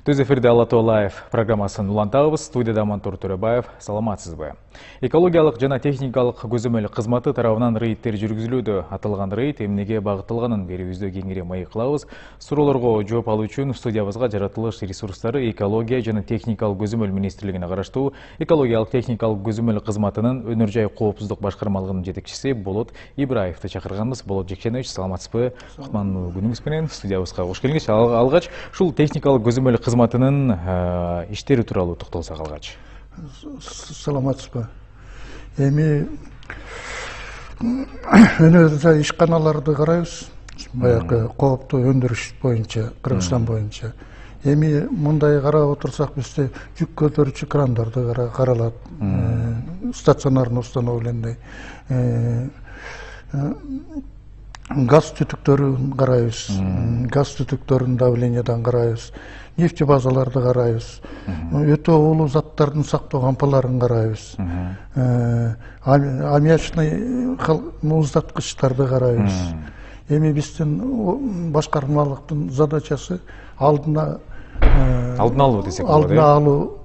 Төз эфирде Алла Тоолаев программасын улантабыз. Студияда Мантур Төрөбаев. Саламатсызбы? Экологиялық жана техникалық көзөмөл кызматы тарабынан рейдтер жүргүзүлүүдө. Аталган рейд эмнеге багытталганын берүүбүздө кеңири маек кылабыз. Суроолорго жооп алуу үчүн студиябызга жаратылыш ресурстары экология жана техникалык көзөмөл министрлигине караштуу экологиялык техникалык көзөмөл кызматынын өнөр жай коопсуздук башкармалыгынын жетекчиси Болот Ибраевди чакырганбыз. Болот Жекченович, саламатсызбы? Кутмандуу күнүңүз менен студиябызга кош келиңиз. Алгач ушул техникалык көзөмөл кызматынын иштери тууралуу токтолсок алгач. Саламатсызбы. Эми өнөрдө ишканаларды карайбыз. Баягы кооптуу өндүрүш боюнча, Кыргызстан боюнча. Эми мындай карап отурсак, бизде жүк көтөрүүчү крандарды каралат. Стационарный установленный. Газ түтүктөрүн карайбыз. Газ түтүктөрүнүн давлениядан карайбыз. Нефтебазаларды карайбыз. Өтө уулуу заттардын сактоо кампаларын карайбыз. Аммиачный муздаткычтарды карайбыз. Эми биздин башкармалыктын задачасы алдын алуу десек болот. Алдын алуу,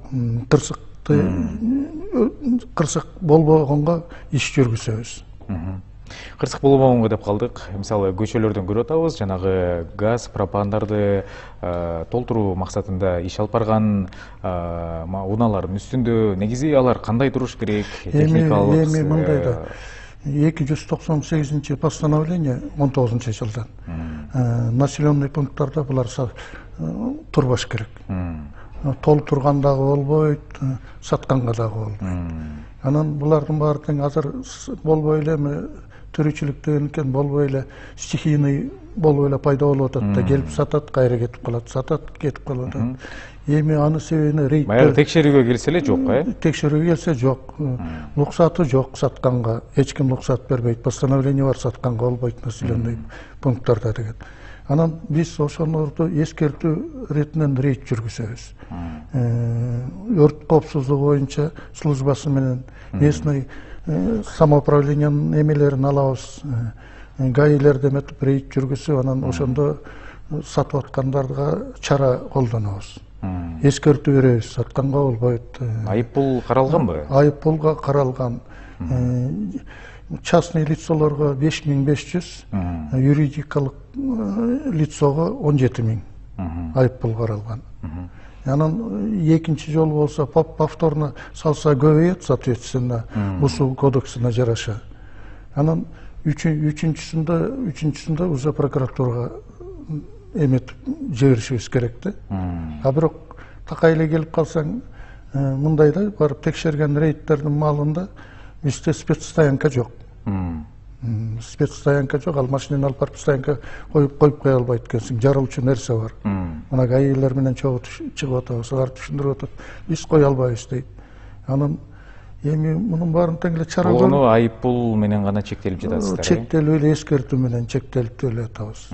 кырсык болбогонго иш жүргүзөбүз. Кырсык болбогонго деп калдык. Мисалы, көчөлөрдөн көрүп атабыз, жанагы газ, пропандарды толтуруу максатында иш алып барган унаалардын үстүндө негизи алар кандай туруш керек? Техникалык. Эми мындай да 298 постановление 19-жылдан. Населенный пункттарда булар турбаш керек. Толтурганда болбойт, сатканга дагы болбойт. Анан булардын баары тең азыр болбой эле төрүчүлүк деген экен, болбой эле стихийный болбой эле пайда болуп атат да, келип сатат, кайра кетип калат, сатат, кетип калат. Эми аны себебине рейд. Баягы текшерүүгө келсе эле жок, Текшерүүгө келсе жок. Руксаты жок сатканга. Эч ким руксат бербейт. Постановление бар, сатканга болбойт населенный пункттарда деген. Анан биз ошолорду эскертүү ретинен рейд жүргүзөбүз. Өрт коопсуздугу боюнча службасы менен местный самоуправлениянын эмелерин алабыз. ГАИлерди эметип рейд жүргүзүп, анан ошондо сатып аткандарга чара колдонобуз. Эскертүү беребиз, сатканга болбойт. Айыппул каралганбы? Айыппулга каралган. Частный лицолорго 5500, юридикалык лицого 17000 айыппул каралган. Анан экинчи жолу болсо повторно салса көбөйөт, соответственно, ушул кодексине жараша. Анан үчүнчүсүндө уже прокуратурага эметип жиберишибиз керек да. А бирок такай эле келип калсаң, мындайда барып текшерген рейдтердин маалында бизде спецстоянка жок. Спецстоянка жок, ал машинени алып барып стоянка коюп кое албайт экенсиң. Жарылчу нерсе бар. Мына ГАИлер менен чыгып атабыз, алар түшүндүрүп атат. Биз кое албайбыз дейт. Анан эми мунун баарын тең эле чара көрүп, Болгону айыппул менен гана чектелип жатасыздар. Чектелип эле, эскертүү менен чектелип эле атабыз.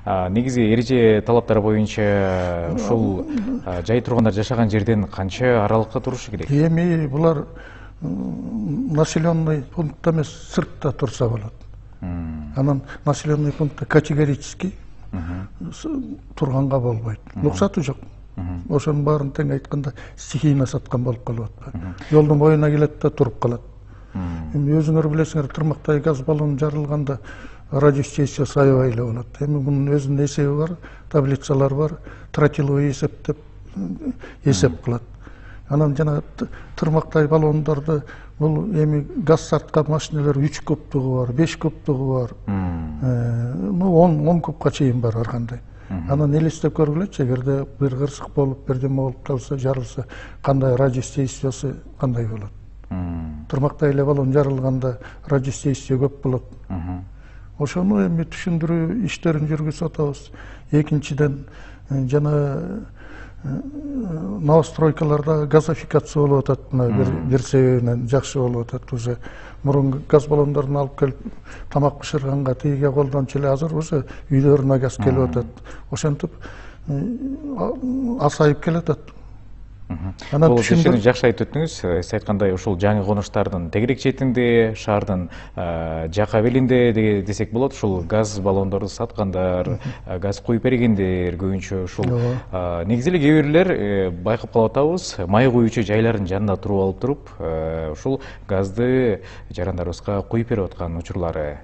Негизи эреже талаптары боюнча ушул жай тургандар жашаган жерден канча аралыкта турушу керек? Эми булар населенный пунктта эмес, сыртта турса болот. Анан населенный пунктта категорически турганга болбойт. Руксаты жок. Ошонун баарын тең айтканда стихийно саткан болуп калып атпайбы. Жолдун боюна келет да туруп калат. Эми өзүңөр билесиңер, Тырмактай газ баллону жарылганда радиочастица аябай эле болот. Эми мунун өзүнүн эсеби бар, таблицалар бар, тротиловый эсеп деп эсеп кылат. Анан жана Тырмактай баллондорду бул эми газ сарткан машиналар 3 кубтугу бар, 5 кубтугу бар. 10 кубка чейин бар ар кандай. Анан элестеп көргүлөчү, эгерде бир кырсык болуп, бирдеме болуп калса, жарылса, кандай радиочастицасы кандай болот. Тырмактай эле баллон жарылганда радиочастица көп болот. Ошону эми түшүндүрүү иштерин жүргүзүп атабыз. Экинчиден, жана новостройкаларда газификация болуп атат, бир себебинен жакшы болуп атат. Уже мурун газ баллондорун алып келип тамак бышырганга тиге колдончу эле, азыр уже үйлөрүнө газ келип атат. Ошентип асайып келатат. Анан Бул түшүндүр. жакшы айтып өттүңүз. Сиз айткандай ушул жаңы конуштардын тегерек четинде, шаардын жака белинде десек болот, ушул газ баллондорду саткандар, газ куюп бергендер көбүнчө ушул. Негизи эле кээ бирлер байкап калып атабыз, май куюучу жайлардын жанында туруп алып туруп, ушул газды жарандарыбызга куюп берип аткан учурлары.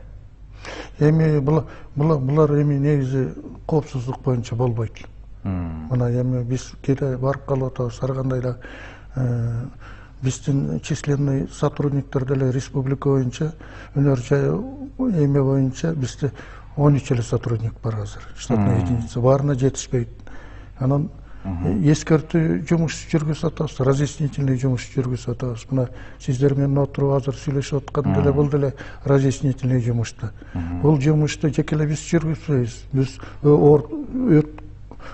Эми булар эми негизи коопсуздук боюнча болбойт. Мына эми биз кээде барып калып атабыз, ар кандай эле биздин численный сотрудниктер деле республика боюнча, өнөр жай эме боюнча бизде 13 эле сотрудник бар азыр. Штатный единица баарына жетишпейт. Анан эскертүү жумуш жүргүзүп атабыз, разъяснительный жумуш жүргүзүп атабыз. Мына сиздер менен отуруп азыр сүйлөшүп аткан деле бул деле разъяснительный жумушта. Бул жумушту жеке эле биз жүргүзбөйбүз. Биз өрт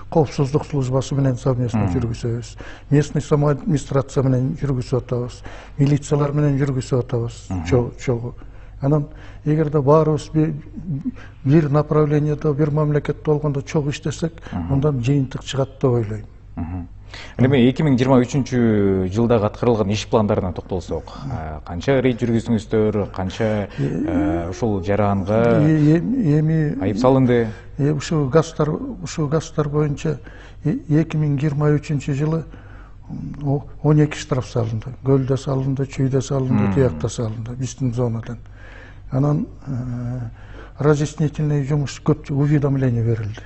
коопсуздук службасы менен совместно жүргүзөбүз. Местный самоадминистрация менен жүргүзүп атабыз. Милициялар менен жүргүзүп атабыз. Чогуу. Анан эгерде баарыбыз бир направлениеде, бир мамлекетте болгондо чогуу иштесек, андан жыйынтык чыгат деп ойлойм. Эми 2023 жылдагы аткарылган иш пландарына токтолсок, канча рейд жүргүздүңүздөр, канча ушул жаранга айып салынды? Ушул газдар боюнча 2023 жылы 12 штраф салынды. Көлдө салынды, Чүйдө салынды, Тиякта салынды, биздин зонадан. Анан разъяснительный жумуш көп уведомление берилди.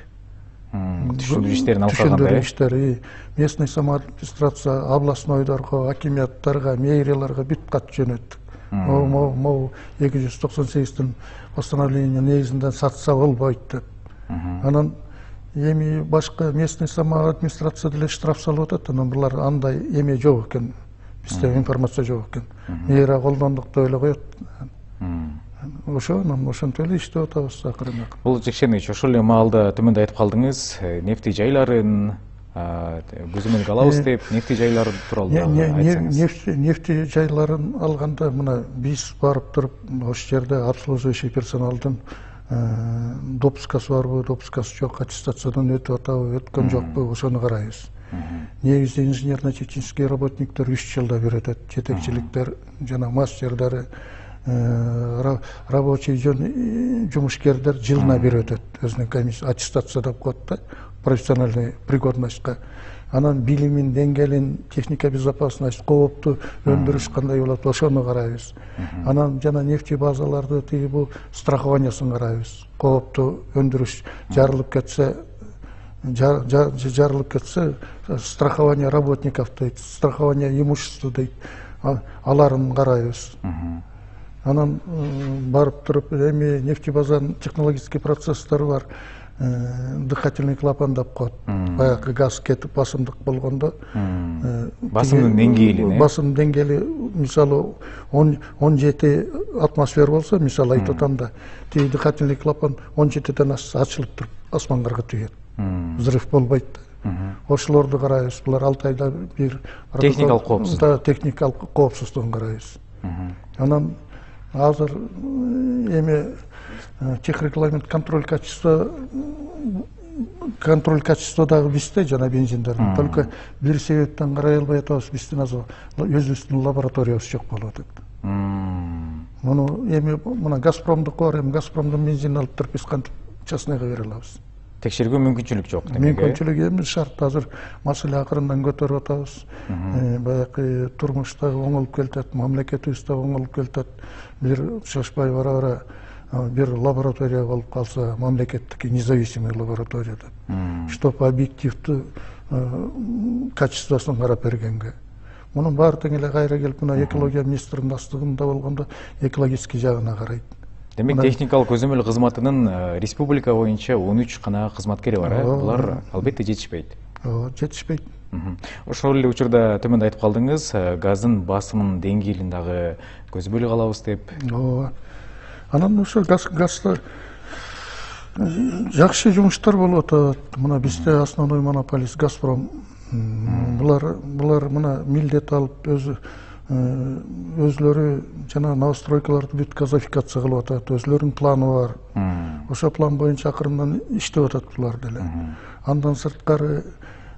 Түшүндүрүү иштерин алкаганда. Түшүндүрүү иштери, местный самоадминистрация, областнойлорго, акимияттарга, мэрияларга бүт кат жөнөттүк. Могу 298-тин постановление негизинде сатса болбойт деп. Анан эми башка местный самоадминистрация деле штраф салып атат, анан булар андай эме жок экен. Бизде информация жок экен. Мээра колдондук деп эле коет. Ошентип эле иштеп атабыз акырын. Бул Жекшенович, ошол эле маалда төмөндө айтып калдыңыз, нефти жайларын көзөмөлгө алабыз деп, нефти жайлары тууралуу айтсаңыз. Нефти жайларын алганда мына биз барып туруп ошол жерде обслуживающий персоналдын допускасы барбы, допускасы жок, аттестациядан өтүп атабы, өткөн жокпу, ошону карайбыз. Негизи инженерно-технический работниктер 3 жылда берет, жетекчиликтер жана мастердары, рабочий жумушкерлер жылына берет, өзүнүн комиссия аттестация деп коет да, профессиональный пригодностька. Анан билимин деңгээлин, техника безопасность, коопту өндүрүш кандай болот, ошону карайбыз. Анан жана нефти базаларды тиги бул страхованиясын карайбыз. Коопту өндүрүш жарылып кетсе, страхование работников дейт, страхование имущества дейт, аларын карайбыз. Анан барып туруп эми нефти базанын технологический процесстери бар. Дыхательный клапан деп коет. Баягы газ кетип басымдык болгондо басымдын деңгээли, басым деңгээли мисалы 17 атмосфера болсо, мисалы айтып атам тиги дыхательный клапан 17ден ашса ачылып туруп асманга тийет. Взрыв болбойт. Ошолорду карайбыз. Булар 6 айда бир техникалык коопсуздук. Техникалык коопсуздугун карайбыз. Анан азыр эми техрегламент контроль качества дагы бизде жана бензиндердин. Только бир себептен карай албай атабыз, биздин азыр өзүбүздүн лабораториябыз жок болуп атат. Муну эми мына Газпромдуку бар, эми Газпромдун бензинин алып туруп биз кантип частныйга бере алабыз? Текшергөн мүмкүнчүлүк жок демек. Мүмкүнчүлүк эми шарт, азыр маселе акырындан көтөрүп атабыз. Баягы турмушта оңолуп келатат, мамлекетибизде оңолуп келатат. Бир шашпай бара-бара бир лаборатория болуп калса, мамлекеттики независимый лаборатория деп. Чтоб объективдүү качествосын карап бергенге. Мунун баары тең эле кайра келип мына экология министринин астыгында болгондо экологический жагына карайт. Демек техникалык көзөмөл кызматынын республика боюнча 13 гана кызматкери бар, булар албетте жетишпейт. Жетишпейт. Ошол эле учурда төмөндө айтып калдыңыз, газдын басымынын деңгээлин дагы көзөмөлгө алабыз деп. Анан ошо газда жакшы жумуштар болуп атат. Мына бизде основной монополист Газпром. Булар мына милдет алып өзлөрү жана новостройкаларды бүт газификация кылып атат, өзлөрүнүн планы бар. Ошо план боюнча акырындан иштеп атат булар деле. Андан сырткары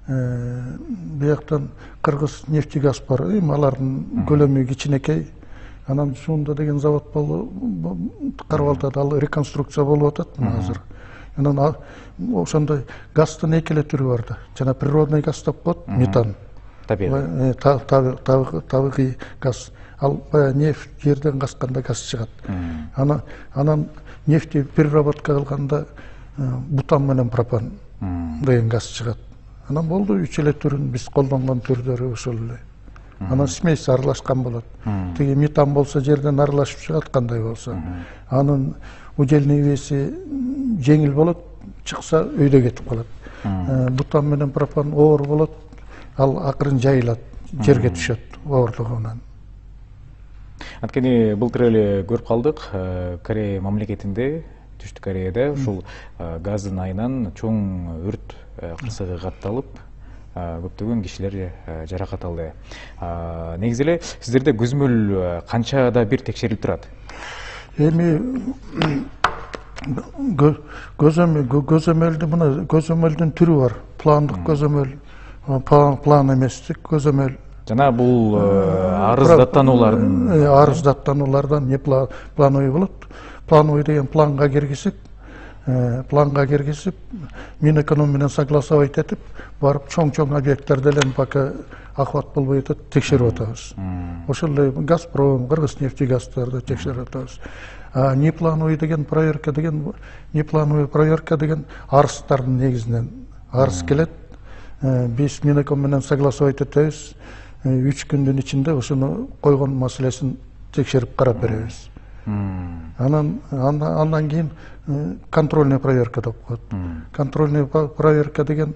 бияктан Кыргыз нефтегаз бар, алардын көлөмү кичинекей. Анан Суунда деген завод карап атат, ал реконструкция болуп атат азыр. Анан ошондой газдын эки эле түрү бар да. Жана природный газ деп коет, метан. Табигый газ. Ал нефть жерден касканда газ чыгат. Анан нефти переработка кылганда бутан менен пропан деген газ чыгат. Анан болду, үч эле түрүн биз колдонгон түрдөрү ошол эле. Анан смесь аралашкан болот. Тиги метан болсо жерден аралашып чыгат кандай болсо. Анын удельный веси жеңил болот, чыкса өйдө кетип калат. Бутан менен пропан оор болот, ал акырын жайылат, жерге түшөт оорлугунан. Анткени былтыр эле көрүп калдык, Корея мамлекетинде, Түштүк Кореяда ушул газдын айынан чоң өрт кырсыгы катталып, көптөгөн кишилер жаракат алды. Негизи эле сиздерде көзөмөл канчада бир текшерилип турат? Эми көзөмөлдүн түрү бар. Пландык көзөмөл, план эместик көзөмөл. Жана бул арыздаттануулардын арыздаттануулардан не плановый болот. Плановый деген планга киргизип, Минэконом менен согласовать этип, барып чоң объекттерди эле пока ахват болбой атат, текшерип атабыз. Ошол эле Газпром, Кыргыз нефтегазды текшерип атабыз. Неплановый деген проверка деген арыздардын негизинен арыз келет. Биз Минэком менен согласовать этебиз. 3 күндүн ичинде ошону койгон маселесин текшерип карап беребиз. Андан кийин контрольный проверка деп коет. Контрольный проверка деген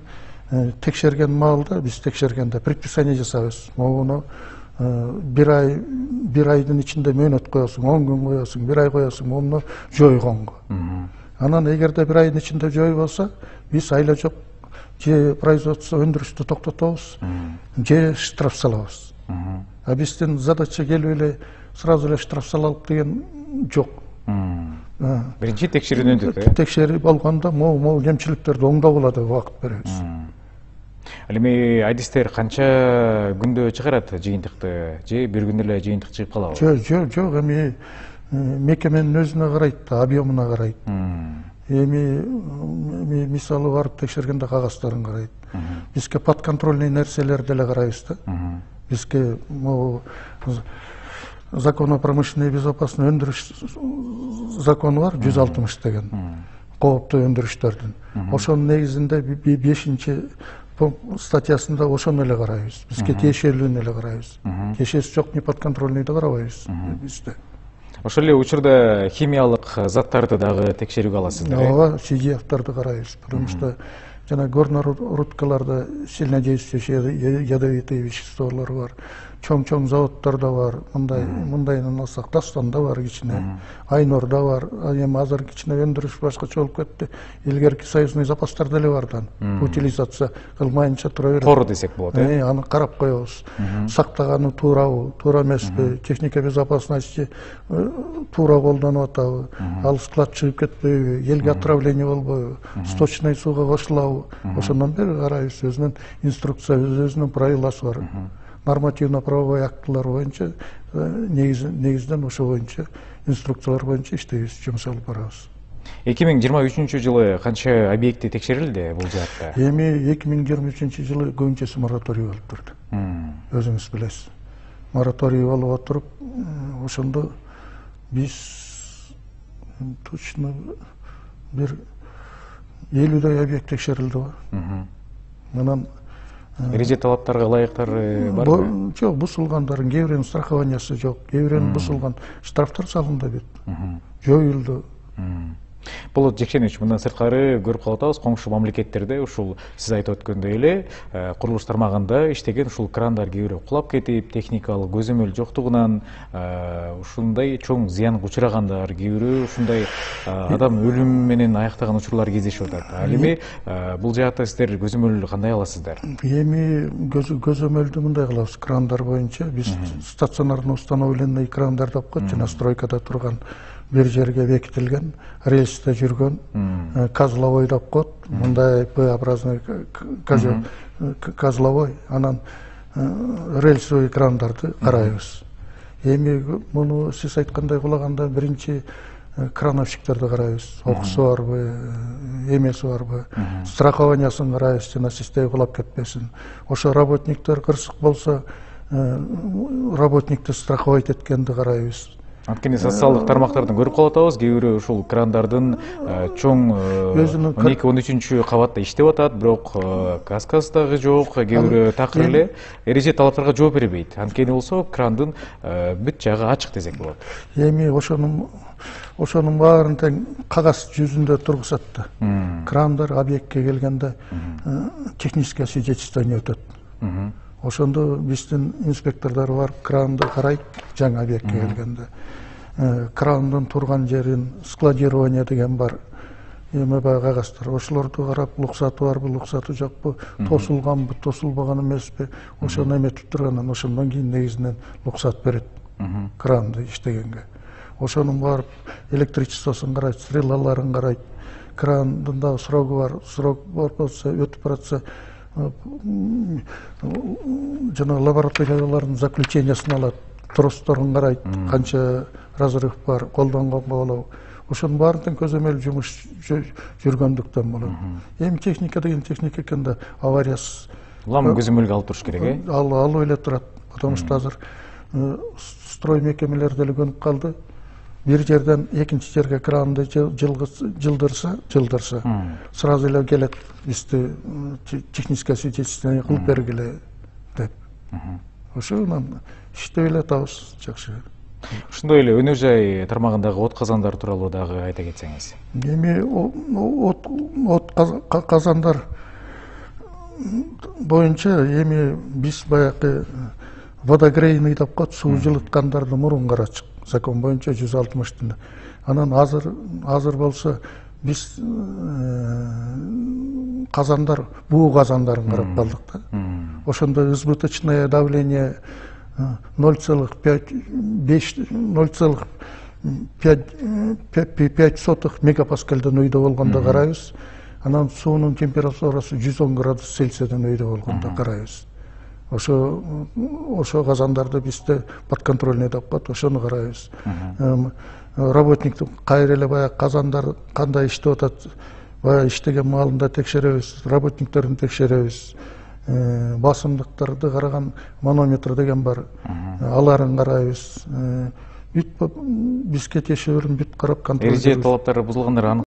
текшерген маалда, биз текшергенде предписание жасайбыз. Могуну бир айдын ичинде мөөнөт коесуң, 10 күн коесуң, 1 ай коесуң, муну жойгонго. Анан эгерде 1 айдын ичинде жойболсо, биз айла жок же производство өндүрүштү токтотобуз, же штраф салабыз. А биздин задача келип эле сразу эле штраф салалык деген жок. Биринчи текшерүүдөн өтөт. Текшерип алганда могу кемчиликтерди оңдоп алат деп убакыт беребиз. Ал эми айдистер канча күндө чыгарат жыйынтыкты, же бир күндө эле жыйынтык чыгып калабы? Жок, эми мекеменин өзүнө карайт, объемуна карайт. Эми мисалы барып текшергенде кагаздарын карайт. Бизге подконтрольный нерселерди эле карайбыз да. Бизге могу законно-промышленный безопасный өндүрүш закону бар, 160 деген. Кооптуу өндүрүштөрдүн. Ошонун негизинде 5-чи статьясында ошону эле карайбыз. Бизге тиешелүүнү эле карайбыз. Тиешеси жок, не подконтрольныйды карабайбыз бизде. Ошол эле учурда химиялык заттарды дагы текшерүүгө аласыздар. Ооба, CGF-тарды карайбыз. Потому что жана горнорудкаларда сильнодействующие ядовитые веществолор бар. Чоң заводдордо бар. Мындайынан алсак Дастанда бар кичине, Айнордо бар. Эми азыр кичине өндүрүш башкача болуп кетти. Илгерки союзный запастар деле бар да. Утилизация кылмайынча тура берет. Кору десек болот, аны карап коебуз. Сактаганы туурабы, туура эмеспи, техника безопасности туура колдонуп атабы, ал склад чыгып кетпейби, элге отравление болбойбу, сточный сууга кошулабы. Ошондон бери карайбыз, өзүнүн инструкциясы, өзүнүн правиласы бар. Нормативно-правовой актылар боюнча негизден ошо боюнча инструкциялар боюнча иштейбиз, жумуш алып барабыз. 2023-жылы канча объекти текшерилди бул жаатта? Эми 2023-жылы көбүнчөсү мораторий болуп турду. Өзүңүз билесиз. Мораторий болуп отуруп, ошондо биз точно бир 50 объект текшерилди го. Анан эреже талаптарга ылайыктар барбы? Жок, бузулгандардын кээ биринин страхованиясы жок, кээ биринин бузулган, штрафтар салынды бит. Жоюлду. Болот Жекшенович, мындан сырткары көрүп калып атабыз, коңшу мамлекеттерде ушул сиз айтып өткөндөй эле курулуш тармагында иштеген ушул крандар кээ бирөө кулап кетип, техникалык көзөмөл жоктугунан ушундай чоң зыянга учурагандар, кээ бирөө ушундай адам өлүм менен аяктаган учурлар кездешип атат. Ал эми бул жаатта сиздер көзөмөл кандай аласыздар? Эми көзөмөлдү мындай кылабыз, крандар боюнча биз стационарно установленный крандар деп коет, жана стройкада турган бир жерге бекитилген рельсте жүргөн козловой деп коет, мындай П-образный козловой, анан рельсовый крандарды карайбыз. Эми муну сиз айткандай кулаганда биринчи крановщиктерди карайбыз. Окусу барбы, эмеси барбы, страхованиясын карайбыз, жана система кулап кетпесин. Ошо работниктер кырсык болсо, работникти страховать эткенди карайбыз. Анткени социалдык тармактардан көрүп калып атабыз, кээ бирөө ушул крандардын чоң 12-13 кабатта иштеп атат, бирок каскасы дагы жок, кээ бирөө такыр эле эреже талаптарга жооп бербейт. Анткени болсо крандын бүт жагы ачык десек болот. Эми ошонун баарын тең кагаз жүзүндө тургузат да. Крандар объектке келгенде техническое свидетельствование өтөт. Ошондо биздин инспектордор бар, кранды карайт, жаңы объектке келгенде. Крандын турган жерин складирование деген бар. Эми баягы кагаздар, ошолорду карап, уруксаты барбы, уруксаты жокпу, тосулганбы, тосулбаган эмеспи, ошону эметип тургандан ошондон кийин негизинен уруксат берет кранды иштегенге. Ошонун барып электричествосун карайт, стрелаларын карайт, крандын да срогу бар, срок болсо өтүп баратса жана лабораториялардын заключениясын алат, тросторун карайт, канча разрыв бар, колдонгонго болобу. Ошонун баарын көзөмөл жумуш жүргөндүктөн болот. Эми техника деген техника экен да, авариясыз Улам көзөмөлгө алып туруш керек, э? Алып эле турат, потому что азыр строй мекемелер деле көнүп калды. Бир жерден экинчи жерге кранды жылдырса, сразу эле келет, бизди техническое свидетельствование кылып бергиле деп. Ошонун иштеп эле атабыз жакшы. Ушундай эле өнөр жай тармагындагы от казандар тууралуу дагы айта кетсеңиз. Эми от казандар боюнча эми биз баягы водогрейный деп коет, суу жылыткандарды мурун карачык. Закон боюнча 160-тын. Анан азыр болсо биз казандар, буу казандарын карап калдык да. Ошондо избыточное давление 0,5 мегапаскальдан өйдө болгондо карайбыз. Анан суунун температурасы 110 градус Цельсиядан өйдө болгондо карайбыз. Ошо казандарды бизде подконтрольный деп коет, ошону карайбыз. Работниктин кайра эле баягы казандар кандай иштеп атат, баягы иштеген маалында текшеребиз, работниктерин текшеребиз. Басымдыктарды караган манометр деген бар, аларын карайбыз. Бүт бизге текшерүүнү бүт карап контроль. Эреже талаптары бузулгандар